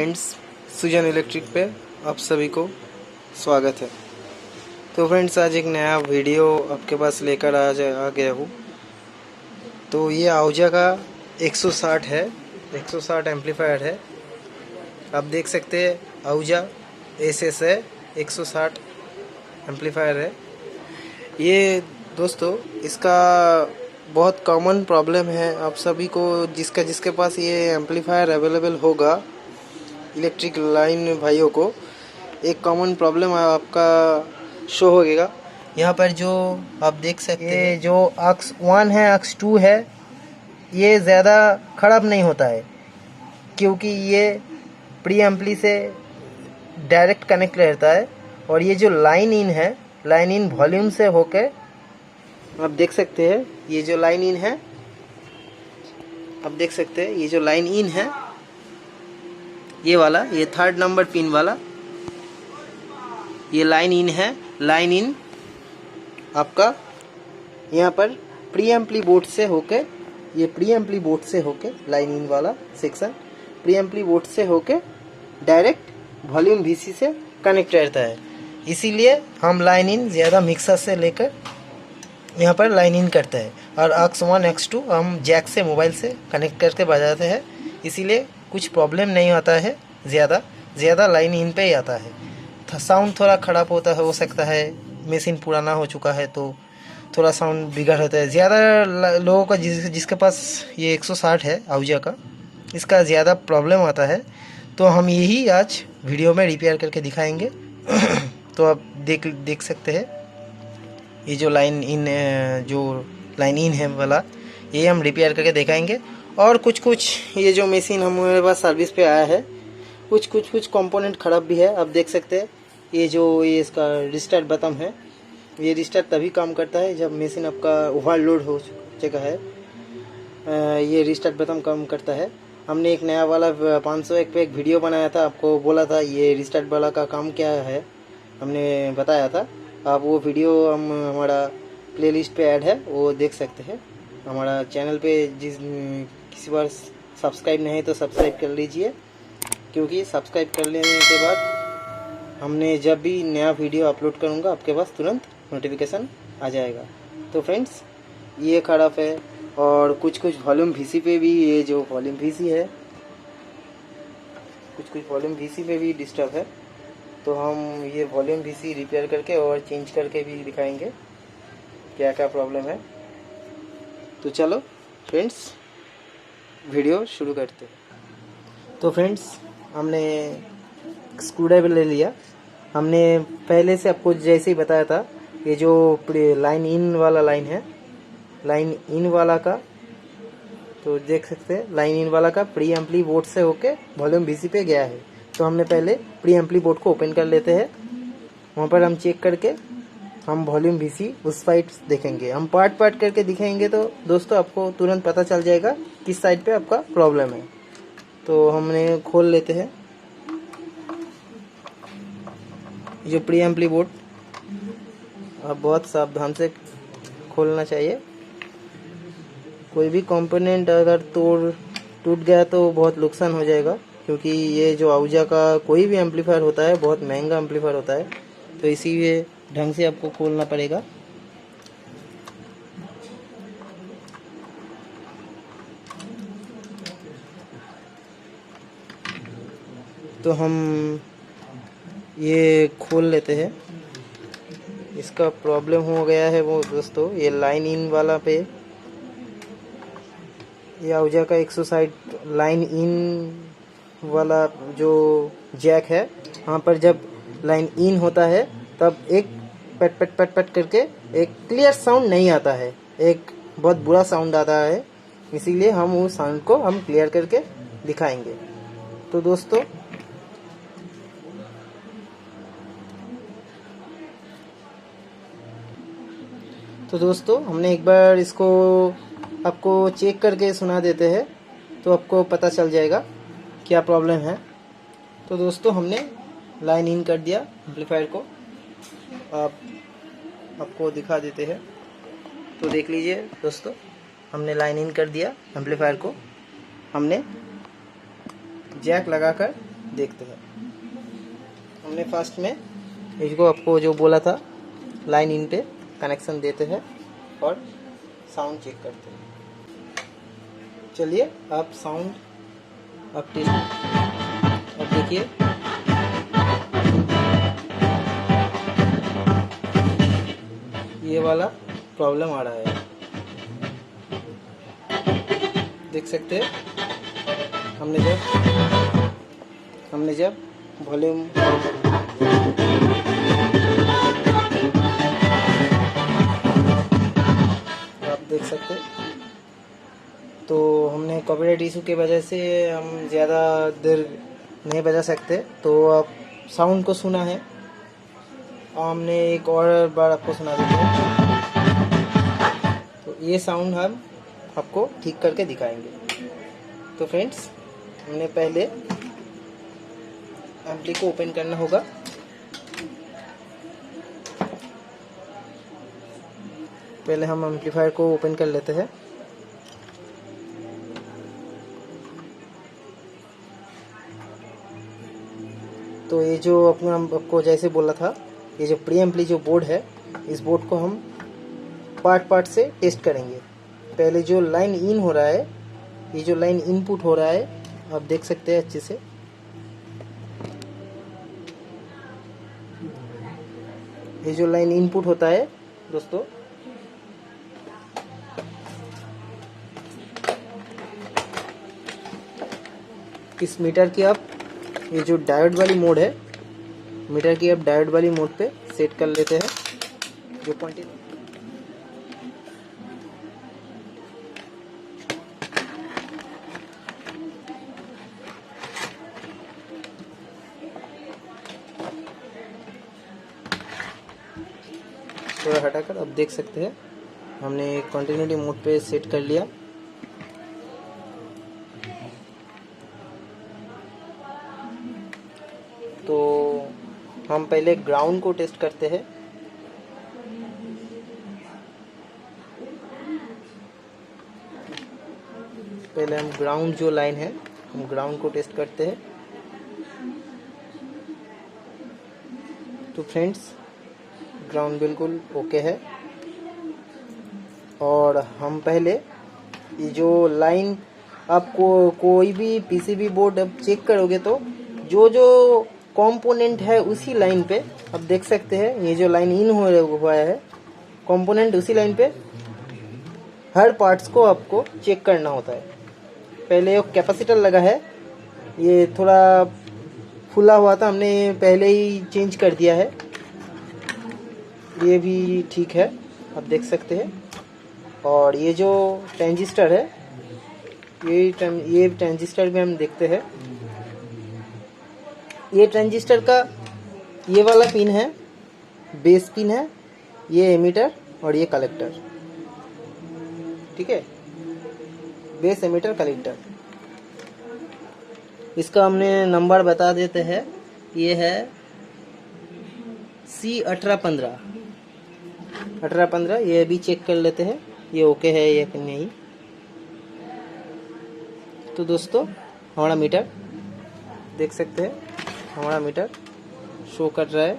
Friends, सुजन electric पे आप सभी को स्वागत है। तो फ्रेंड्स, आज एक नया वीडियो आपके पास लेकर आ गया हूँ। तो ये आहूजा का 160 है, 160 एम्पलीफायर है। आप देख सकते हैं आहूजा एसएस है, 160 एम्पलीफायर है ये। दोस्तों, इसका बहुत कॉमन प्रॉब्लम है आप सभी को, जिसके पास ये एम्पलीफायर अवेलेबल होगा, इलेक्ट्रिक लाइन भाइयों को एक कॉमन प्रॉब्लम आपका शो होगा। यहाँ पर जो आप देख सकते हैं, जो अक्स 1 है, अक्स 2 है, ये ज़्यादा ख़राब नहीं होता है क्योंकि ये प्री एम्पली से डायरेक्ट कनेक्ट रहता है। और ये जो लाइन इन है, लाइन इन वॉल्यूम से होके आप देख सकते हैं, ये जो लाइन इन है, आप देख सकते हैं ये जो लाइन इन है, ये वाला, ये 3rd नंबर पिन वाला, ये लाइन इन है। लाइन इन आपका यहाँ पर प्री एम्पली बोर्ड से होके, ये प्री एम्पली बोर्ड से होके लाइन इन वाला सेक्शन प्री एम्पली बोर्ड से होके डायरेक्ट वॉल्यूम VC से कनेक्ट रहता है। इसीलिए हम लाइन इन ज़्यादा मिक्सर से लेकर यहाँ पर लाइन इन करते हैं, और अक्स 1 अक्स 2 हम जैक से, मोबाइल से कनेक्ट करके बजाते हैं। इसीलिए कुछ प्रॉब्लम नहीं आता है, ज़्यादा लाइन इन पे ही आता है। साउंड थोड़ा ख़राब होता है, हो सकता है मशीन पुराना हो चुका है तो थोड़ा साउंड बिगड़ होता है। ज़्यादा लोगों का जिसके पास ये 160 है आहूजा का, इसका ज़्यादा प्रॉब्लम आता है। तो हम यही आज वीडियो में रिपेयर करके दिखाएंगे। तो आप देख सकते हैं ये जो लाइन इन है वाला, ये हम रिपेयर करके दिखाएंगे। और कुछ ये जो मशीन हमारे पास सर्विस पे आया है, कुछ कंपोनेंट ख़राब भी है। आप देख सकते हैं ये इसका रिस्टार्ट बटन है, ये रिस्टार्ट तभी काम करता है जब मशीन आपका ओवरलोड हो चुका है। ये रिस्टार्ट बटन काम करता है। हमने एक नया वाला 501 पे एक वीडियो बनाया था, आपको बोला था ये रिस्टार्ट वाला का काम क्या है, हमने बताया था। आप वो वीडियो हमारा प्लेलिस्ट पे ऐड है, वो देख सकते हैं। हमारा चैनल पे किसी बार सब्सक्राइब नहीं है तो सब्सक्राइब कर लीजिए, क्योंकि सब्सक्राइब कर लेने के बाद हमने जब भी नया वीडियो अपलोड करूँगा आपके पास तुरंत नोटिफिकेशन आ जाएगा। तो फ्रेंड्स, ये ख़राब है। और कुछ वॉल्यूम VC पे भी, ये जो वॉल्यूम VC है, कुछ वॉल्यूम VC पे भी डिस्टर्ब है। तो हम ये वॉल्यूम VC रिपेयर करके और चेंज करके भी दिखाएंगे क्या क्या प्रॉब्लम है। तो चलो फ्रेंड्स, वीडियो शुरू करते हैं। तो फ्रेंड्स, हमने स्क्रूड्राइवर ले लिया। हमने पहले से आपको जैसे ही बताया था, ये जो लाइन इन वाला लाइन है, लाइन इन वाला का, तो देख सकते हैं लाइन इन वाला का प्री एम्पली बोर्ड से होके वॉल्यूम VC पे गया है। तो हमने पहले प्री एम्पली बोर्ड को ओपन कर लेते हैं, वहाँ पर हम चेक करके हम वॉल्यूम VC उस साइड देखेंगे। हम पार्ट करके दिखाएंगे, तो दोस्तों आपको तुरंत पता चल जाएगा किस साइड पे आपका प्रॉब्लम है। तो हमने खोल लेते हैं जो प्री एम्पली बोर्ड, आप बहुत सावधान से खोलना चाहिए। कोई भी कंपोनेंट अगर टूट गया तो बहुत नुकसान हो जाएगा, क्योंकि ये जो आहूजा का कोई भी एम्पलीफायर होता है बहुत महंगा एम्पलीफायर होता है। तो इसीलिए ढंग से आपको खोलना पड़ेगा। तो हम ये खोल लेते हैं। इसका प्रॉब्लम हो गया है वो दोस्तों, ये लाइन इन वाला पे, ये आहूजा का 160 लाइन इन वाला जो जैक है, वहाँ पर जब लाइन इन होता है तब एक पट करके एक क्लियर साउंड नहीं आता है, एक बहुत बुरा साउंड आता है। इसीलिए हम उस साउंड को हम क्लियर करके दिखाएंगे। तो दोस्तों हमने एक बार इसको आपको चेक करके सुना देते हैं, तो आपको पता चल जाएगा क्या प्रॉब्लम है। तो दोस्तों, हमने लाइन इन कर दिया एम्पलीफायर को, आपको दिखा देते हैं। तो देख लीजिए दोस्तों, हमने लाइन इन कर दिया एम्पलीफायर को। हमने जैक लगाकर देखते हैं। हमने फर्स्ट में इसको आपको जो बोला था लाइन इन पे कनेक्शन देते हैं और साउंड चेक करते हैं। चलिए आप साउंड अब टेस्ट, अब देखिए ये वाला प्रॉब्लम आ रहा है, देख सकते हैं। हमने जब वॉल्यूम आप देख सकते हैं, तो हमने कॉपीराइट इशू की वजह से हम ज़्यादा देर नहीं बजा सकते, तो आप साउंड को सुना है, हमने एक और बार आपको सुना देते हैं। तो ये साउंड हम आपको ठीक करके दिखाएंगे। तो फ्रेंड्स, हमने पहले एम्पली को ओपन करना होगा। पहले हम एम्पलीफायर को ओपन कर लेते हैं। तो ये जो आपको जैसे बोला था, ये जो प्री एम्पली जो बोर्ड है, इस बोर्ड को हम पार्ट से टेस्ट करेंगे। पहले जो लाइन इन हो रहा है, ये जो लाइन इनपुट हो रहा है, आप देख सकते हैं अच्छे से। ये जो लाइन इनपुट होता है दोस्तों, इस मीटर की आप ये जो डायोड वाली मोड है, मीटर की आप डायोड वाली मोड पे सेट कर लेते हैं। जो क्वांटिटी थोड़ा हटाकर अब देख सकते हैं, हमने कंटिन्यूटी मोड पे सेट कर लिया। तो हम पहले ग्राउंड को टेस्ट करते हैं। पहले हम ग्राउंड जो लाइन है, हम ग्राउंड को टेस्ट करते हैं। तो फ्रेंड्स, ग्राउंड बिल्कुल ओके है। और हम पहले ये जो लाइन, आपको कोई भी पीसीबी बोर्ड अब चेक करोगे तो जो जो कंपोनेंट है उसी लाइन पे आप देख सकते हैं, ये जो लाइन इन हुआ है कंपोनेंट, उसी लाइन पे हर पार्ट्स को आपको चेक करना होता है। पहले एक कैपेसिटर लगा है, ये थोड़ा फुला हुआ था, हमने पहले ही चेंज कर दिया है, ये भी ठीक है, आप देख सकते हैं। और ये जो ट्रांजिस्टर है, ये ट्रांजिस्टर भी हम देखते हैं। ये ट्रांजिस्टर का ये वाला पिन है, बेस पिन है, ये एमीटर और ये कलेक्टर, ठीक है, बेस एमीटर कलेक्टर। इसका हमने नंबर बता देते हैं, ये है C1815। ये भी चेक कर लेते हैं ये ओके है या नहीं। तो दोस्तों, हमारा मीटर देख सकते हैं, हमारा मीटर शो कर रहा है।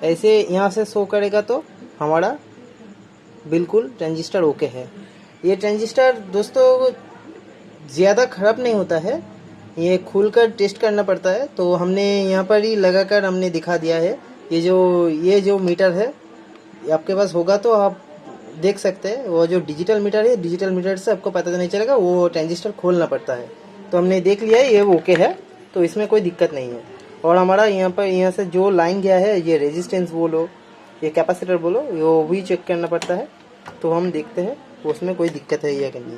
ऐसे यहाँ से शो करेगा तो हमारा बिल्कुल ट्रांजिस्टर ओके है। ये ट्रांजिस्टर दोस्तों ज़्यादा ख़राब नहीं होता है, ये खोलकर टेस्ट करना पड़ता है। तो हमने यहाँ पर ही लगाकर हमने दिखा दिया है। ये जो मीटर है, आपके पास होगा तो आप देख सकते हैं। वो जो डिजिटल मीटर है, डिजिटल मीटर से आपको पता नहीं चलेगा, वो ट्रांजिस्टर खोलना पड़ता है। तो हमने देख लिया है, ये ओके है, तो इसमें कोई दिक्कत नहीं है। और हमारा यहाँ से जो लाइन गया है, ये रेजिस्टेंस बोलो, ये कैपेसिटर बोलो, वो भी चेक करना पड़ता है। तो हम देखते हैं उसमें कोई दिक्कत है या कि नहीं।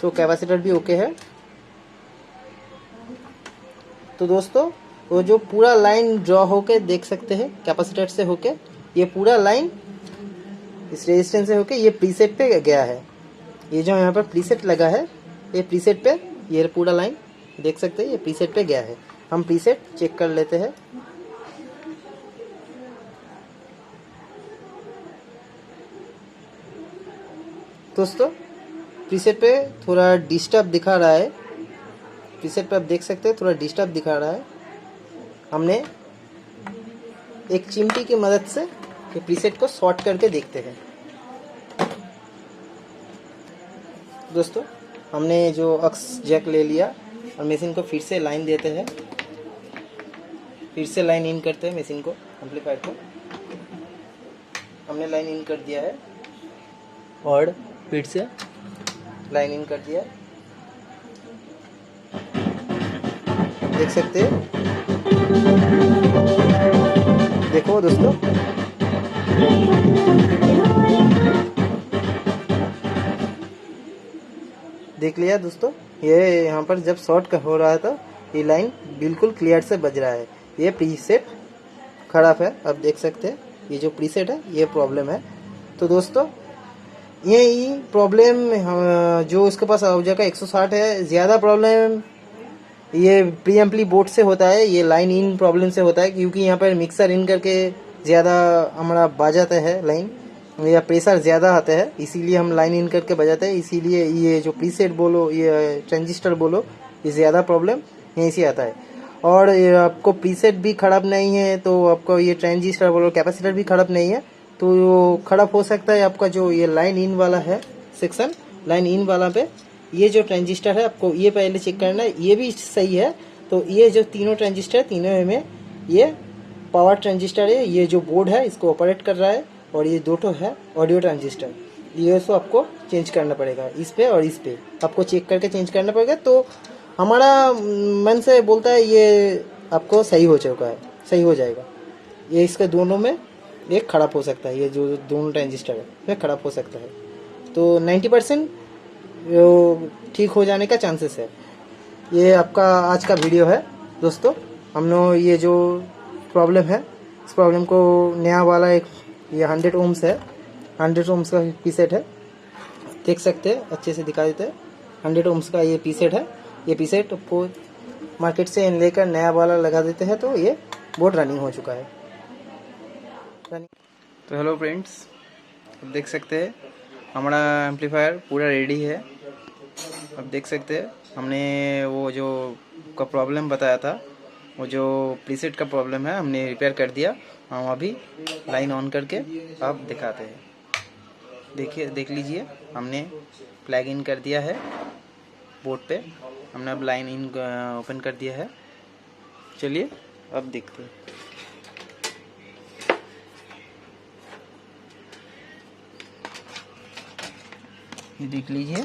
तो कैपेसिटर भी ओके है। तो दोस्तों, वो जो पूरा लाइन ड्रॉ होके देख सकते हैं कैपेसिटर से होके, ये पूरा लाइन इस रेजिस्टेंस से होके ये प्रीसेट पे गया है। ये जो यहाँ पर प्रीसेट लगा है, ये प्रीसेट पे ये पूरा लाइन देख सकते हैं, ये प्रीसेट पे गया है। हम प्रीसेट चेक कर लेते हैं। दोस्तों प्रीसेट पे थोड़ा डिस्टर्ब दिखा रहा है, प्रीसेट पे आप देख सकते हैं थोड़ा डिस्टर्ब दिखा रहा है। हमने एक चिमटी की मदद से ये प्रीसेट को शॉर्ट करके देखते हैं। दोस्तों हमने जो अक्स जैक ले लिया और मशीन को फिर से लाइन देते हैं, फिर से लाइन इन करते हैं मशीन को, एम्पलीफायर को हमने लाइन इन कर दिया है और फिर से लाइन इन कर दिया। देख सकते हैं, देखो दोस्तों देख लिया दोस्तों, ये यहाँ पर जब शॉर्ट हो रहा था ये लाइन बिल्कुल क्लियर से बज रहा है। ये प्रीसेट खराब है, आप देख सकते हैं ये जो प्रीसेट है ये प्रॉब्लम है। तो दोस्तों ये प्रॉब्लम जो इसके पास आउजा का 160 है, ज़्यादा प्रॉब्लम ये प्री एम्पली बोर्ड से होता है, ये लाइन इन प्रॉब्लम से होता है, क्योंकि यहाँ पर मिक्सर इन करके ज़्यादा हमारा बजाता है लाइन, या प्रेशर ज़्यादा आता है, इसीलिए हम लाइन इन करके बजाते हैं। इसीलिए ये जो प्रीसेट बोलो, ये ट्रांजिस्टर बोलो, ये ज़्यादा प्रॉब्लम यहीं से आता है। और आपको प्रीसेट भी ख़राब नहीं है तो आपको ये ट्रांजिस्टर बोलो, कैपेसिटर भी ख़राब नहीं है तो ख़राब हो सकता है आपका जो ये लाइन इन वाला है सेक्शन, लाइन इन वाला पे ये जो ट्रांजिस्टर है आपको ये पहले चेक करना है, ये भी सही है। तो ये जो तीनों ट्रांजिस्टर, तीनों में ये पावर ट्रांजिस्टर है, ये जो बोर्ड है इसको ऑपरेट कर रहा है, और ये दो है ऑडियो ट्रांजिस्टर, ये तो आपको चेंज करना पड़ेगा, इस पे और इस पे आपको चेक करके चेंज करना पड़ेगा। तो हमारा मन से बोलता है ये आपको सही हो चुका है, सही हो जाएगा। ये इसके दोनों में एक ख़राब हो सकता है, ये जो दोनों ट्रांजिस्टर है ये ख़राब हो सकता है। तो 90% ठीक हो जाने का चांसेस है। ये आपका आज का वीडियो है दोस्तों। हमने ये जो प्रॉब्लम है इस प्रॉब्लम को नया वाला एक ये 100 ओम्स है, 100 ओम्स का पीसेट है, देख सकते हैं अच्छे से दिखा देते हैं। 100 ओम्स का ये पीसेट है, ये पीसेट आपको मार्केट से लेकर नया वाला लगा देते हैं तो ये बोर्ड रनिंग हो चुका है। तो हेलो फ्रेंड्स, अब देख सकते हैं हमारा एम्पलीफायर पूरा रेडी है। अब देख सकते हैं हमने वो जो का प्रॉब्लम बताया था, वो जो प्रीसेट का प्रॉब्लम है हमने रिपेयर कर दिया। हम अभी लाइन ऑन करके अब दिखाते हैं। देखिए, देख लीजिए हमने प्लग इन कर दिया है बोर्ड पे, हमने अब लाइन इन ओपन कर दिया है। चलिए अब देखते हैं। ये देख लीजिए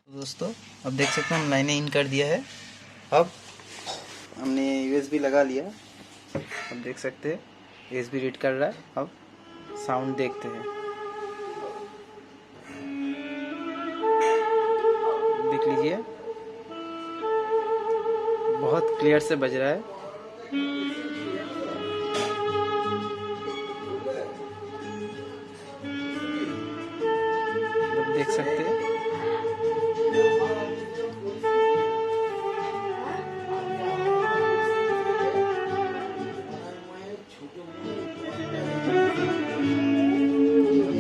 दोस्तों, अब देख सकते हैं हम लाइनें इन कर दिया है। अब हमने USB लगा लिया, अब देख सकते हैं USB रीड कर रहा है। अब साउंड देखते हैं, देख लीजिए बहुत क्लियर से बज रहा है। अब देख सकते हैं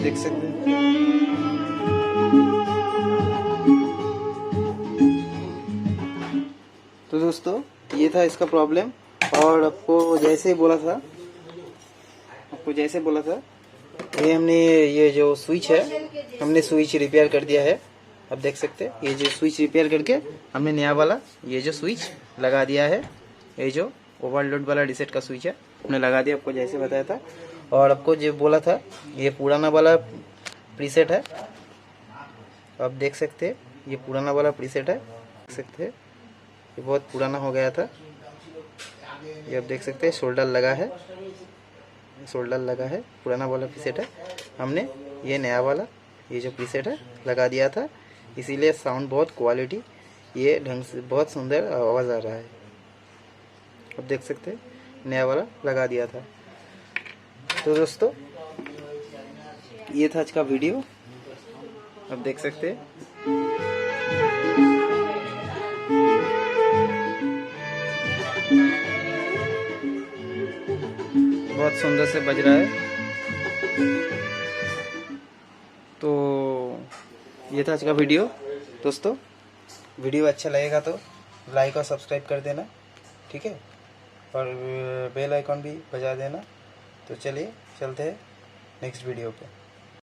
देख सकते हैं। तो दोस्तों ये था इसका प्रॉब्लम, और आपको जैसे बोला था ये हमने ये जो स्विच है हमने स्विच रिपेयर कर दिया है। अब देख सकते हैं ये जो स्विच रिपेयर करके हमने नया वाला ये जो स्विच लगा दिया है, ये जो ओवरलोड वाला रीसेट का स्विच है हमने लगा दिया, आपको जैसे बताया था। और आपको जो बोला था ये पुराना वाला प्रीसेट है, आप देख सकते हैं ये पुराना वाला प्रीसेट है, देख सकते हैं ये बहुत पुराना हो गया था। ये आप देख सकते हैं शोल्डर लगा है, शोल्डर लगा है, पुराना वाला प्रीसेट है। हमने ये नया वाला ये जो प्रीसेट है लगा दिया था, इसीलिए साउंड बहुत क्वालिटी ये ढंग से बहुत सुंदर आवाज़ आ रहा है। अब देख सकते हैं नया वाला लगा दिया था। तो दोस्तों ये था आज का वीडियो, आप देख सकते हैं। बहुत सुंदर से बज रहा है। तो ये था आज का वीडियो दोस्तों। वीडियो अच्छा लगेगा तो लाइक और सब्सक्राइब कर देना, ठीक है, और बेल आइकॉन भी बजा देना। तो चलिए चलते हैं नेक्स्ट वीडियो पे।